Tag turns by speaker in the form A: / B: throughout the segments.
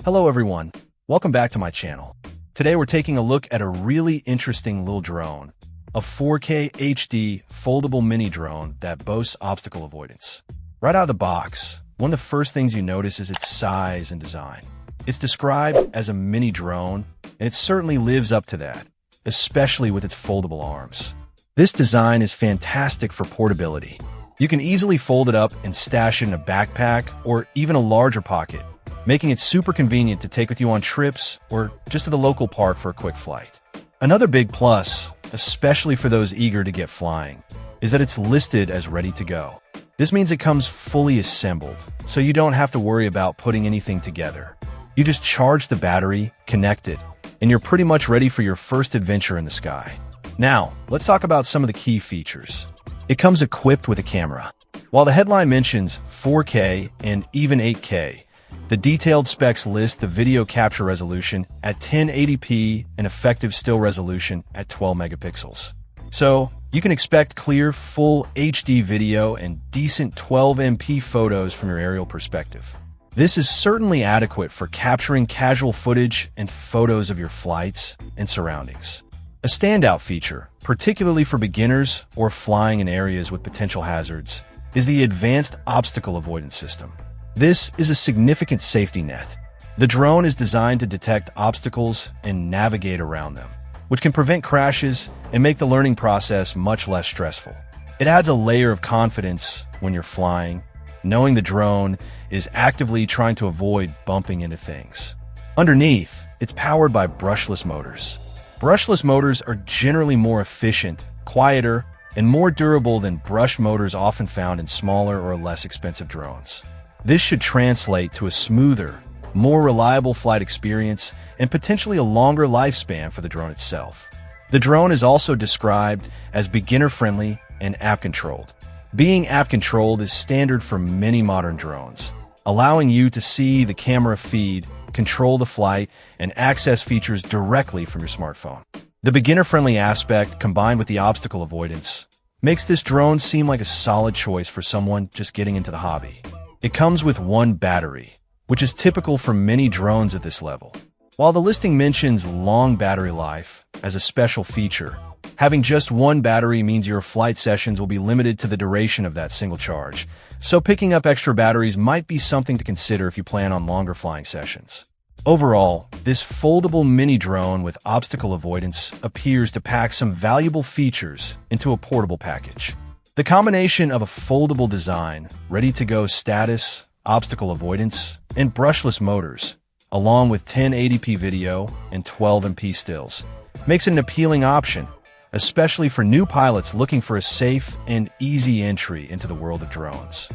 A: Hello everyone, welcome back to my channel. Today we're taking a look at a really interesting little drone, a 4K HD foldable mini drone that boasts obstacle avoidance. Right out of the box, one of the first things you notice is its size and design. It's described as a mini drone, and it certainly lives up to that, especially with its foldable arms. This design is fantastic for portability. You can easily fold it up and stash it in a backpack or even a larger pocket, making it super convenient to take with you on trips or just to the local park for a quick flight. Another big plus, especially for those eager to get flying, is that it's listed as ready to go. This means it comes fully assembled, so you don't have to worry about putting anything together. You just charge the battery, connect it, and you're pretty much ready for your first adventure in the sky. Now, let's talk about some of the key features. It comes equipped with a camera. While the headline mentions 4K and even 8K, the detailed specs list the video capture resolution at 1080p and effective still resolution at 12 megapixels. So, you can expect clear, full HD video and decent 12MP photos from your aerial perspective. This is certainly adequate for capturing casual footage and photos of your flights and surroundings. A standout feature, particularly for beginners or flying in areas with potential hazards, is the advanced obstacle avoidance system. This is a significant safety net. The drone is designed to detect obstacles and navigate around them, which can prevent crashes and make the learning process much less stressful. It adds a layer of confidence when you're flying, knowing the drone is actively trying to avoid bumping into things. Underneath, it's powered by brushless motors. Brushless motors are generally more efficient, quieter, and more durable than brush motors often found in smaller or less expensive drones. This should translate to a smoother, more reliable flight experience and potentially a longer lifespan for the drone itself. The drone is also described as beginner-friendly and app-controlled. Being app-controlled is standard for many modern drones, allowing you to see the camera feed, control the flight, and access features directly from your smartphone. The beginner-friendly aspect, combined with the obstacle avoidance, makes this drone seem like a solid choice for someone just getting into the hobby. It comes with one battery, which is typical for many drones at this level. While the listing mentions long battery life as a special feature, having just one battery means your flight sessions will be limited to the duration of that single charge, so picking up extra batteries might be something to consider if you plan on longer flying sessions. Overall, this foldable mini drone with obstacle avoidance appears to pack some valuable features into a portable package. The combination of a foldable design, ready-to-go status, obstacle avoidance, and brushless motors, along with 1080p video and 12MP stills, makes it an appealing option, especially for new pilots looking for a safe and easy entry into the world of drones.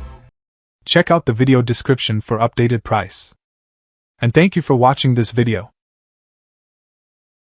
B: Check out the video description for updated price. And thank you for watching this video.